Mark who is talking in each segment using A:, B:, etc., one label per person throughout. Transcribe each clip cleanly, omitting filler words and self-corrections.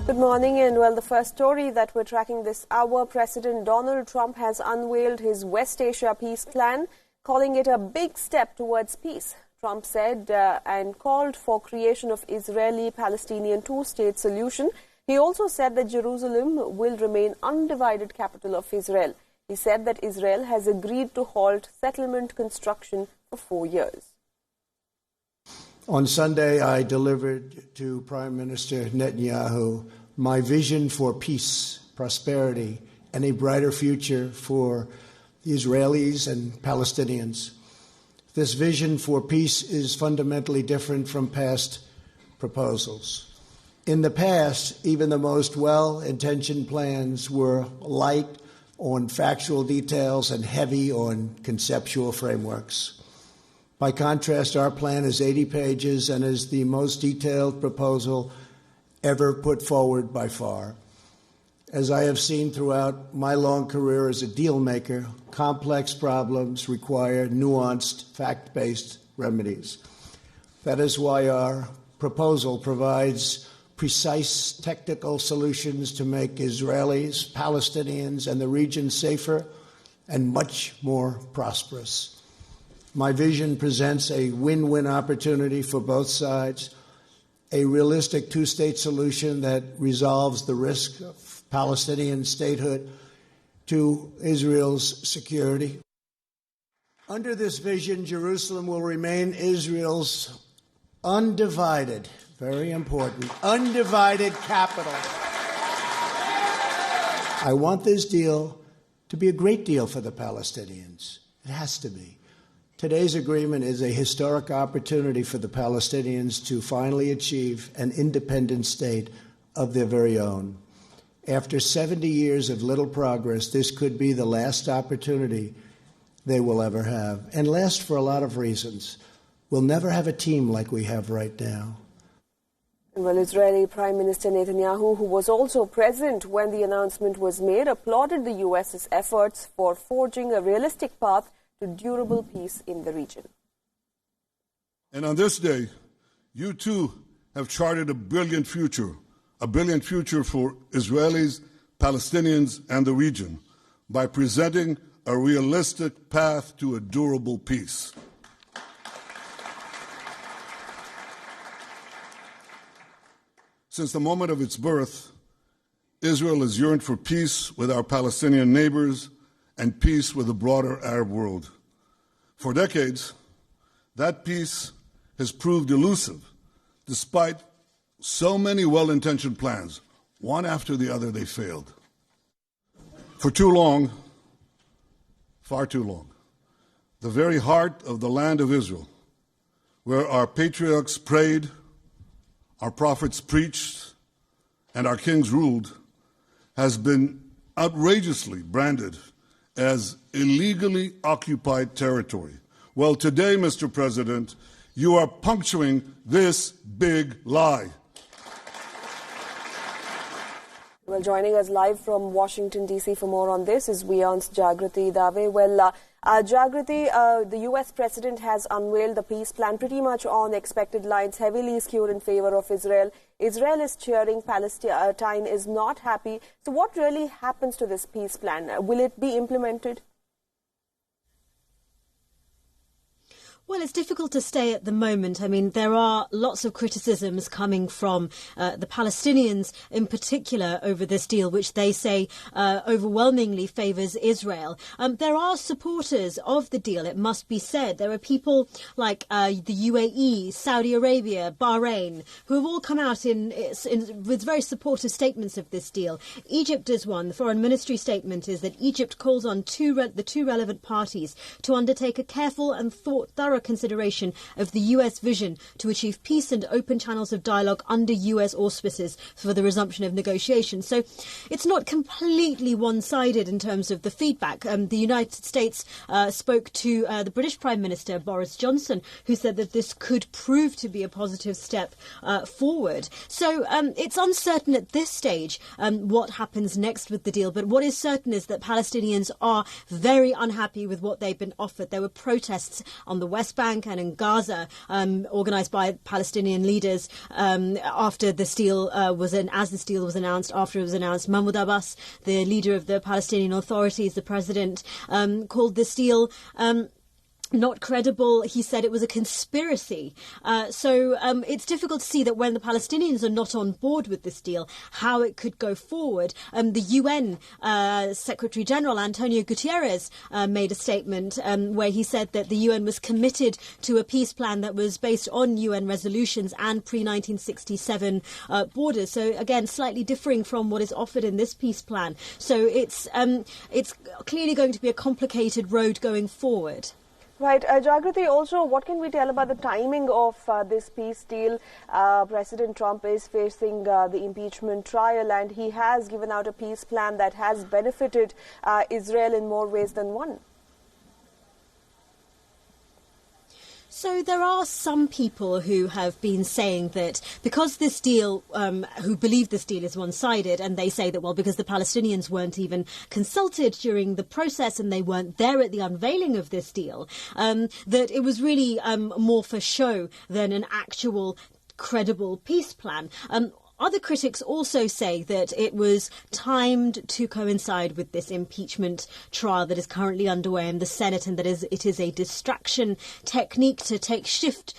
A: Good morning, and well, the first story that we're tracking this hour, President Donald Trump has unveiled his West Asia peace plan, calling it a big step towards peace. Trump said and called for creation of Israeli-Palestinian two-state solution. He also said that Jerusalem will remain undivided capital of Israel. He said that Israel has agreed to halt settlement construction for 4 years.
B: On Sunday, I delivered to Prime Minister Netanyahu my vision for peace, prosperity, and a brighter future for the Israelis and Palestinians. This vision for peace is fundamentally different from past proposals. In the past, even the most well-intentioned plans were light on factual details and heavy on conceptual frameworks. By contrast, our plan is 80 pages and is the most detailed proposal ever put forward by far. As I have seen throughout my long career as a deal maker, complex problems require nuanced, fact-based remedies. That is why our proposal provides precise technical solutions to make Israelis, Palestinians, and the region safer and much more prosperous. My vision presents a win-win opportunity for both sides, a realistic two-state solution that resolves the risk of Palestinian statehood to Israel's security. Under this vision, Jerusalem will remain Israel's undivided, very important, undivided capital. I want this deal to be a great deal for the Palestinians. It has to be. Today's agreement is a historic opportunity for the Palestinians to finally achieve an independent state of their very own. After 70 years of little progress, this could be the last opportunity they will ever have, and last for a lot of reasons. We'll never have a team like we have right now.
A: Well, Israeli Prime Minister Netanyahu, who was also present when the announcement was made, applauded the U.S.'s efforts for forging a realistic path to durable peace in the region.
C: And on this day, you too have charted a brilliant future for Israelis, Palestinians, and the region by presenting a realistic path to a durable peace. Since the moment of its birth, Israel has yearned for peace with our Palestinian neighbors and peace with the broader Arab world. For decades, that peace has proved elusive, despite so many well-intentioned plans. One after the other, they failed. For too long, far too long, the very heart of the land of Israel, where our patriarchs prayed, our prophets preached, and our kings ruled, has been outrageously branded as illegally occupied territory. Well, today, Mr. President, you are puncturing this big lie.
A: Well, joining us live from Washington, D.C. for more on this is WION's Jagriti Dave. Well, Jagriti, the U.S. President has unveiled the peace plan pretty much on expected lines, heavily skewed in favor of Israel. Israel is cheering, Palestine is not happy. So what really happens to this peace plan? Will it be implemented?
D: Well, it's difficult to say at the moment. I mean, there are lots of criticisms coming from the Palestinians in particular over this deal, which they say overwhelmingly favours Israel. There are supporters of the deal, it must be said. There are people like the UAE, Saudi Arabia, Bahrain, who have all come out with very supportive statements of this deal. Egypt is one. The Foreign Ministry statement is that Egypt calls on the two relevant parties to undertake a careful and thorough consideration of the US vision to achieve peace and open channels of dialogue under US auspices for the resumption of negotiations. So it's not completely one-sided in terms of the feedback. The United States spoke to the British Prime Minister, Boris Johnson, who said that this could prove to be a positive step forward. So it's uncertain at this stage what happens next with the deal. But what is certain is that Palestinians are very unhappy with what they've been offered. There were protests on the West West Bank and in Gaza, organised by Palestinian leaders after this deal was announced. After it was announced, Mahmoud Abbas, the leader of the Palestinian authorities, the president, called this deal not credible. He said it was a conspiracy. So it's difficult to see that when the Palestinians are not on board with this deal, how it could go forward. The UN Secretary General Antonio Guterres made a statement where he said that the UN was committed to a peace plan that was based on UN resolutions and pre-1967 borders. So again, slightly differing from what is offered in this peace plan. So it's clearly going to be a complicated road going forward.
A: Right. Jagriti, also, what can we tell about the timing of this peace deal? President Trump is facing the impeachment trial, and he has given out a peace plan that has benefited Israel in more ways than one.
D: So there are some people who have been saying that because this deal, who believe this deal is one-sided, and they say that, well, because the Palestinians weren't even consulted during the process and they weren't there at the unveiling of this deal, that it was really more for show than an actual credible peace plan. Other critics also say that it was timed to coincide with this impeachment trial that is currently underway in the Senate, and that it is a distraction technique to shift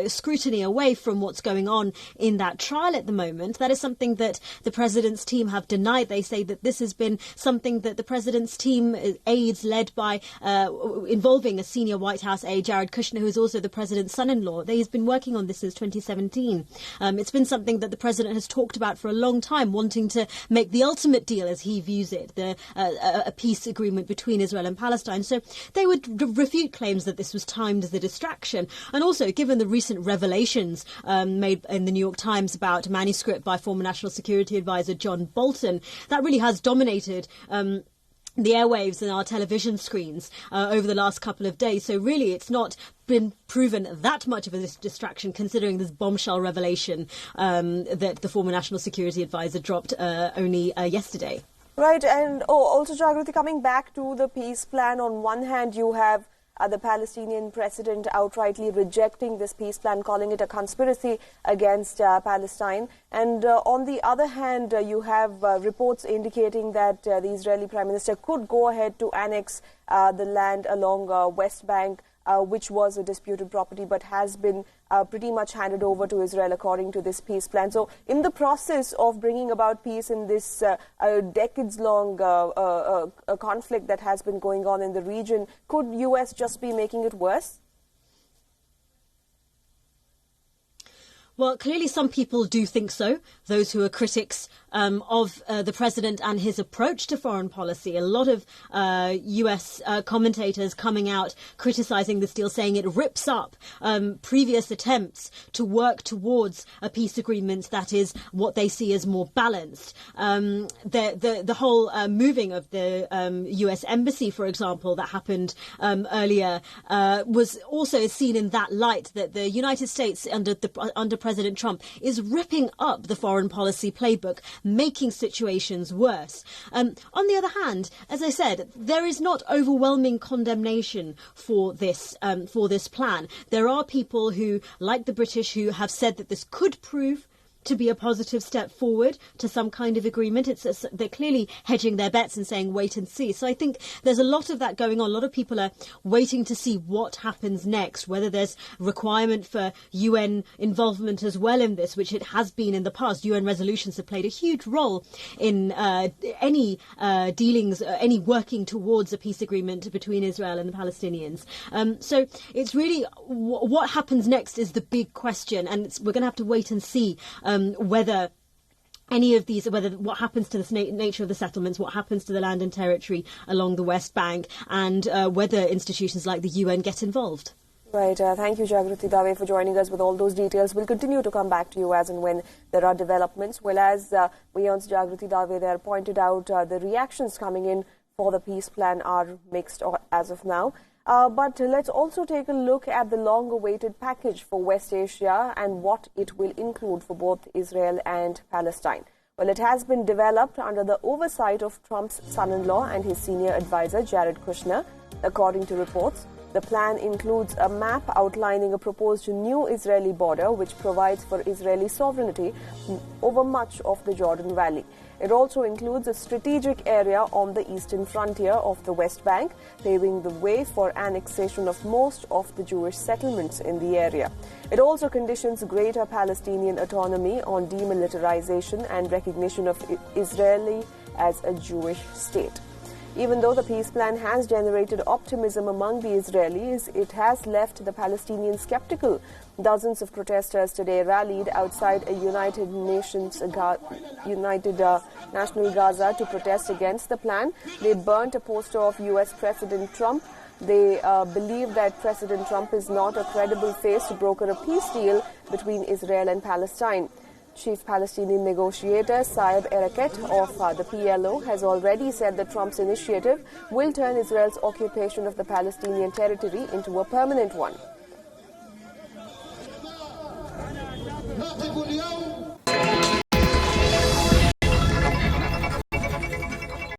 D: scrutiny away from what's going on in that trial at the moment. That is something that the president's team have denied. They say that this has been something that the president's team, aides led by, involving a senior White House aide, Jared Kushner, who is also the president's son-in-law. He's been working on this since 2017. It's been something that the president has talked about for a long time, wanting to make the ultimate deal, as he views it, a peace agreement between Israel and Palestine. So they would refute claims that this was timed as a distraction. And also, given the recent revelations made in the New York Times about a manuscript by former National Security Advisor John Bolton, that really has dominated the airwaves and our television screens over the last couple of days. So really, it's not been proven that much of a distraction, considering this bombshell revelation that the former National Security Advisor dropped only yesterday.
A: Right, and also, Jagriti, coming back to the peace plan, on one hand you have the Palestinian president outrightly rejecting this peace plan, calling it a conspiracy against Palestine. And on the other hand, you have reports indicating that the Israeli Prime Minister could go ahead to annex the land along West Bank, which was a disputed property but has been pretty much handed over to Israel according to this peace plan. So in the process of bringing about peace in this decades-long conflict that has been going on in the region, could US just be making it worse?
D: Well, clearly some people do think so, those who are critics of the president and his approach to foreign policy. A lot of US commentators coming out criticising this deal, saying it rips up previous attempts to work towards a peace agreement that is what they see as more balanced. The whole moving of the US embassy, for example, that happened earlier, was also seen in that light, that the United States under President Trump is ripping up the foreign policy playbook, making situations worse. On the other hand, as I said, there is not overwhelming condemnation for this plan. There are people who, like the British, who have said that this could prove to be a positive step forward to some kind of agreement. They're clearly hedging their bets and saying wait and see. So I think there's a lot of that going on. A lot of people are waiting to see what happens next, whether there's requirement for UN involvement as well in this, which it has been in the past. UN resolutions have played a huge role in any dealings, any working towards a peace agreement between Israel and the Palestinians. So it's really what happens next is the big question, and we're going to have to wait and see whether any of these, whether what happens to the nature of the settlements, what happens to the land and territory along the West Bank, and whether institutions like the UN get involved.
A: Right. Thank you, Jagriti Dave, for joining us with all those details. We'll continue to come back to you as and when there are developments. Well, as WION's Jagriti Dave there pointed out, the reactions coming in for the peace plan are mixed as of now. But let's also take a look at the long-awaited package for West Asia and what it will include for both Israel and Palestine. Well, it has been developed under the oversight of Trump's son-in-law and his senior advisor, Jared Kushner, according to reports. The plan includes a map outlining a proposed new Israeli border which provides for Israeli sovereignty over much of the Jordan Valley. It also includes a strategic area on the eastern frontier of the West Bank, paving the way for annexation of most of the Jewish settlements in the area. It also conditions greater Palestinian autonomy on demilitarization and recognition of Israel as a Jewish state. Even though the peace plan has generated optimism among the Israelis, it has left the Palestinians skeptical. Dozens of protesters today rallied outside a United National Gaza to protest against the plan. They burnt a poster of US President Trump. They believe that President Trump is not a credible face to broker a peace deal between Israel and Palestine. Chief Palestinian negotiator Saeb Erekat of the PLO has already said that Trump's initiative will turn Israel's occupation of the Palestinian territory into a permanent one.